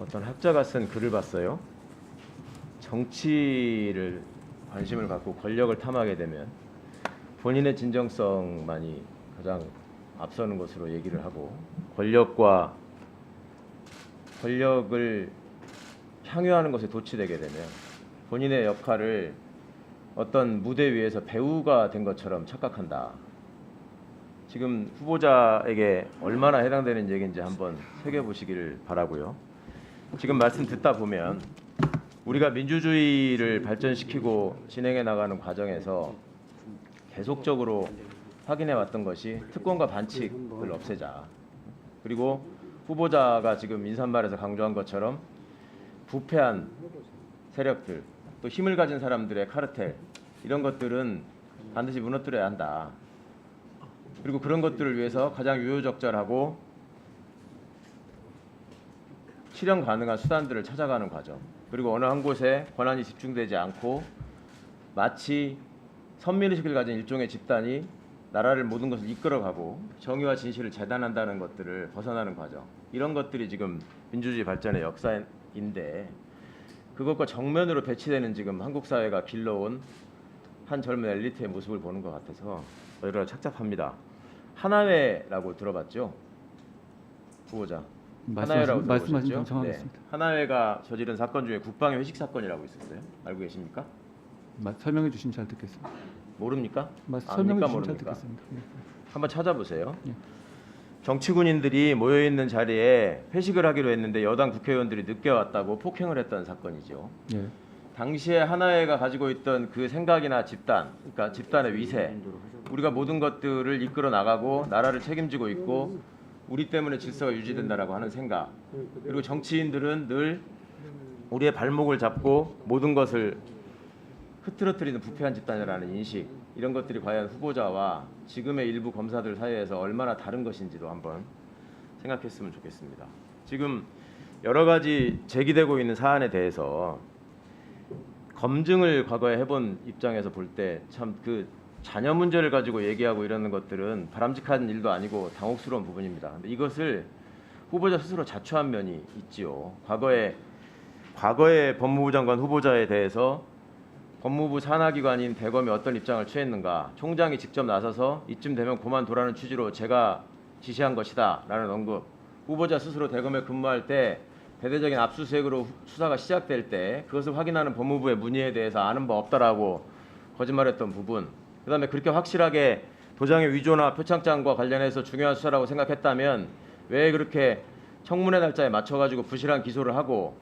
어떤 학자가 쓴 글을 봤어요. 정치를 관심을 갖고 권력을 탐하게 되면 본인의 진정성만이 가장 앞서는 것으로 얘기를 하고, 권력을 향유하는 것에 도취되게 되면 본인의 역할을 어떤 무대 위에서 배우가 된 것처럼 착각한다. 지금 후보자에게 얼마나 해당되는 얘기인지 한번 새겨보시기를 바라고요. 지금 말씀 듣다 보면 우리가 민주주의를 발전시키고 진행해 나가는 과정에서 계속적으로 확인해 왔던 것이 특권과 반칙을 없애자. 그리고 후보자가 지금 인사말에서 강조한 것처럼 부패한 세력들, 또 힘을 가진 사람들의 카르텔, 이런 것들은 반드시 무너뜨려야 한다. 그리고 그런 것들을 위해서 가장 유효적절하고 실현 가능한 수단들을 찾아가는 과정, 그리고 어느 한 곳에 권한이 집중되지 않고 마치 선민의식을 가진 일종의 집단이 나라를 모든 것을 이끌어가고 정의와 진실을 재단한다는 것들을 벗어나는 과정, 이런 것들이 지금 민주주의 발전의 역사인데, 그것과 정면으로 배치되는 지금 한국 사회가 길러온 한 젊은 엘리트의 모습을 보는 것 같아서 여러 착잡합니다. 하나회라고 들어봤죠? 후보자. 하나회라고 말씀하신 들어보셨죠? 네. 하나회가 저지른 사건 중에 국방의 회식 사건이라고 있었어요. 알고 계십니까? 설명해 주시면 잘 듣겠습니다. 모릅니까? 설명해 주시면 잘 모릅니까? 듣겠습니다. 한번 찾아보세요. 예. 정치군인들이 모여있는 자리에 회식을 하기로 했는데 여당 국회의원들이 늦게 왔다고 폭행을 했던 사건이죠. 예. 당시에 하나회가 가지고 있던 그 생각이나 집단, 그러니까 집단의 위세, 우리가 모든 것들을 이끌어 나가고 나라를 책임지고 있고 우리 때문에 질서가 유지된다라고 하는 생각, 그리고 정치인들은 늘 우리의 발목을 잡고 모든 것을 흐트러뜨리는 부패한 집단이라는 인식, 이런 것들이 과연 후보자와 지금의 일부 검사들 사이에서 얼마나 다른 것인지도 한번 생각했으면 좋겠습니다. 지금 여러 가지 제기되고 있는 사안에 대해서 검증을 과거에 해본 입장에서 볼 때 참 그 자녀 문제를 가지고 얘기하고 이러는 것들은 바람직한 일도 아니고 당혹스러운 부분입니다. 근데 이것을 후보자 스스로 자초한 면이 있지요. 과거에 법무부 장관 후보자에 대해서 법무부 산하기관인 대검이 어떤 입장을 취했는가, 총장이 직접 나서서 이쯤 되면 그만두라는 취지로 제가 지시한 것이다 라는 언급, 후보자 스스로 대검에 근무할 때 대대적인 압수수색으로 수사가 시작될 때 그것을 확인하는 법무부의 문의에 대해서 아는 바 없다라고 거짓말했던 부분, 그다음에 그렇게 확실하게 도장의 위조나 표창장과 관련해서 중요한 수사라고 생각했다면 왜 그렇게 청문회 날짜에 맞춰가지고 부실한 기소를 하고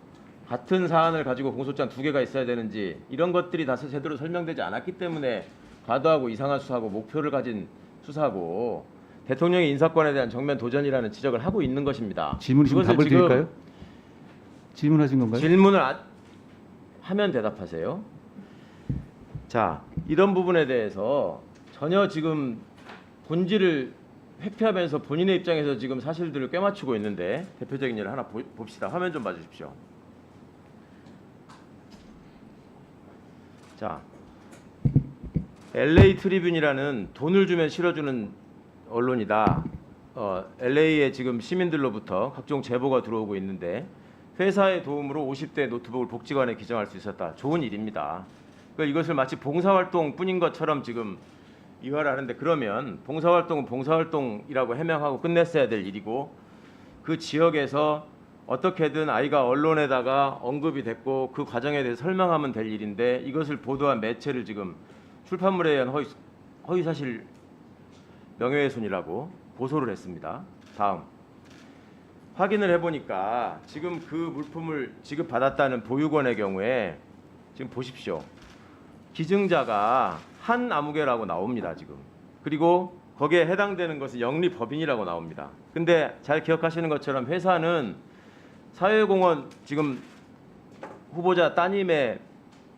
같은 사안을 가지고 공소장 2개가 있어야 되는지, 이런 것들이 다 제대로 설명되지 않았기 때문에 과도하고 이상한 수사고 목표를 가진 수사고 대통령의 인사권에 대한 정면 도전이라는 지적을 하고 있는 것입니다. 질문이시면 답을 드릴까요? 질문하신 건가요? 질문을 하면 대답하세요. 자, 이런 부분에 대해서 전혀 지금 본질을 회피하면서 본인의 입장에서 지금 사실들을 꿰맞추고 있는데, 대표적인 예를 하나 봅시다. 화면 좀 봐주십시오. 자, LA 트리뷴이라는 돈을 주면 실어주는 언론이다. LA의 지금 시민들로부터 각종 제보가 들어오고 있는데 회사의 도움으로 50대 노트북을 복지관에 기증할 수 있었다. 좋은 일입니다. 그러니까 이것을 마치 봉사활동뿐인 것처럼 지금 이화를 하는데, 그러면 봉사활동은 봉사활동이라고 해명하고 끝냈어야 될 일이고, 그 지역에서 어떻게든 아이가 언론에다가 언급이 됐고 그 과정에 대해서 설명하면 될 일인데, 이것을 보도한 매체를 지금 출판물에 의한 허위사실 명예훼손이라고 고소를 했습니다. 다음 확인을 해보니까 지금 그 물품을 지급받았다는 보육원의 경우에 지금 보십시오. 기증자가 한 아무개라고 나옵니다. 지금. 그리고 거기에 해당되는 것은 영리법인이라고 나옵니다. 근데 잘 기억하시는 것처럼 회사는 사회공헌, 지금 후보자 따님의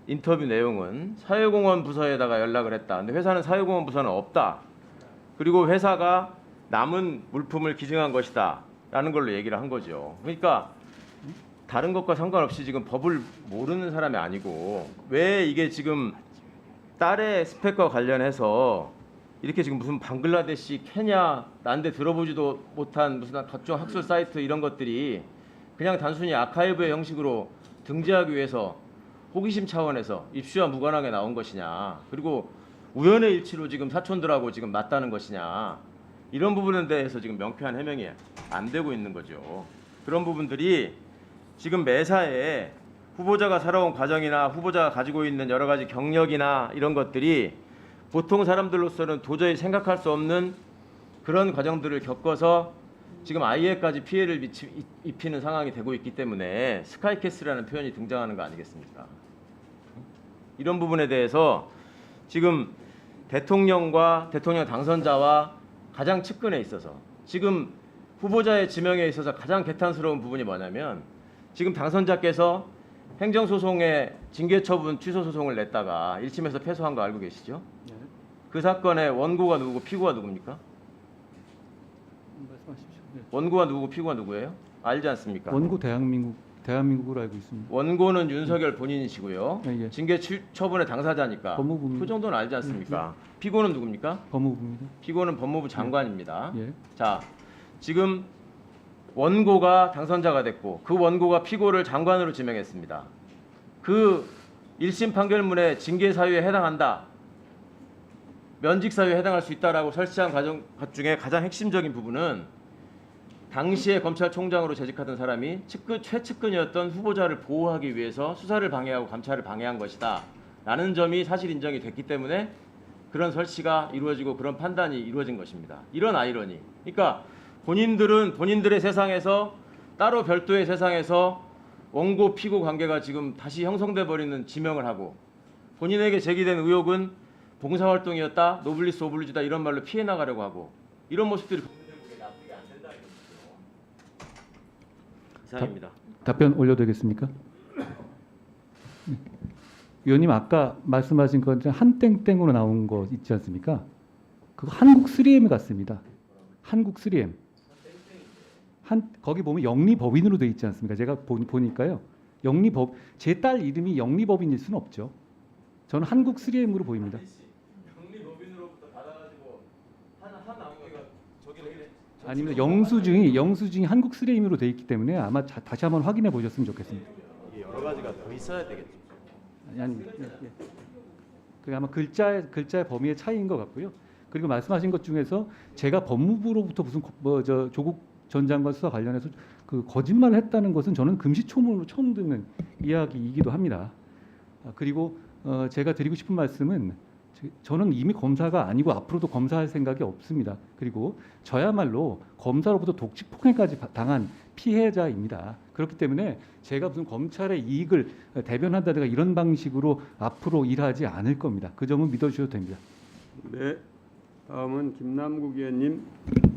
인터뷰 내용은 사회공헌 부서에다가 연락을 했다. 근데 회사는 사회공헌 부서는 없다. 그리고 회사가 남은 물품을 기증한 것이다 라는 걸로 얘기를 한 거죠. 그러니까 다른 것과 상관없이 지금 법을 모르는 사람이 아니고, 왜 이게 지금 딸의 스펙과 관련해서 이렇게 지금 무슨 방글라데시, 케냐, 난데 들어보지도 못한 무슨 각종 학술 사이트 이런 것들이 그냥 단순히 아카이브의 형식으로 등재하기 위해서 호기심 차원에서 입시와 무관하게 나온 것이냐, 그리고 우연의 일치로 지금 사촌들하고 지금 맞다는 것이냐, 이런 부분에 대해서 지금 명쾌한 해명이 안 되고 있는 거죠. 그런 부분들이 지금 매사에 후보자가 살아온 과정이나 후보자가 가지고 있는 여러 가지 경력이나 이런 것들이 보통 사람들로서는 도저히 생각할 수 없는 그런 과정들을 겪어서 지금 아이에까지 피해를 입히는 상황이 되고 있기 때문에 스카이캐슬이라는 표현이 등장하는 거 아니겠습니까? 이런 부분에 대해서 지금 대통령과 대통령 당선자와 가장 측근에 있어서 지금 후보자의 지명에 있어서 가장 개탄스러운 부분이 뭐냐면, 지금 당선자께서 행정소송의 징계처분 취소 소송을 냈다가 1심에서 패소한 거 알고 계시죠? 네. 그 사건의 원고가 누구고 피고가 누굽니까? 말씀하십시오. 네. 원고가 누구고 피고가 누구예요? 알지 않습니까? 원고 대한민국으로 알고 있습니다. 원고는 윤석열 본인이시고요. 예, 예. 징계 처분의 당사자니까 법무부입니다. 그 정도는 알지 않습니까? 피고는 누굽니까? 법무부입니다. 피고는 법무부 장관입니다. 예. 자, 지금 원고가 당선자가 됐고 그 원고가 피고를 장관으로 지명했습니다. 그 1심 판결문의 징계 사유에 해당한다, 면직 사유에 해당할 수 있다라고 설치한 과정 중에 가장 핵심적인 부분은 당시에 검찰총장으로 재직하던 사람이 최측근이었던 후보자를 보호하기 위해서 수사를 방해하고 감찰을 방해한 것이다 라는 점이 사실 인정이 됐기 때문에 그런 설치가 이루어지고 그런 판단이 이루어진 것입니다. 이런 아이러니. 그러니까 본인들은 본인들의 세상에서 따로 별도의 세상에서 원고 피고 관계가 지금 다시 형성돼 버리는 지명을 하고, 본인에게 제기된 의혹은 봉사활동이었다, 노블리스 오블리주다 이런 말로 피해 나가려고 하고, 이런 모습들이 납득이 안 된다 이거죠. 이상입니다. 답변 올려드리겠습니까? 네. 위원님 아까 말씀하신 건 한 땡땡으로 나온 거 있지 않습니까? 그거 한국 3M 같습니다. 한국 3M. 거기 보면 영리법인으로 돼 있지 않습니까? 제가 보니까요. 제 딸 이름이 영리법인일 수는 없죠. 저는 한국 3M으로 보입니다. 영리법인으로부터 받아가지고 한 암기가 저기는 아닙니다. 영수증이 한국 3M으로 돼 있기 때문에 아마 다시 한번 확인해 보셨으면 좋겠습니다. 여러 가지가 더 있어야 되겠죠. 아닙니다. 예. 그 아마 글자의 범위의 차이인 것 같고요. 그리고 말씀하신 것 중에서 제가 법무부로부터 무슨 조국 전 장관 수사 관련해서 그 거짓말을 했다는 것은 저는 금시초문으로 처음 듣는 이야기이기도 합니다. 그리고 제가 드리고 싶은 말씀은 저는 이미 검사가 아니고 앞으로도 검사할 생각이 없습니다. 그리고 저야말로 검사로부터 독직 폭행까지 당한 피해자입니다. 그렇기 때문에 제가 무슨 검찰의 이익을 대변한다든가 이런 방식으로 앞으로 일하지 않을 겁니다. 그 점은 믿어주셔도 됩니다. 네, 다음은 김남국 의원님.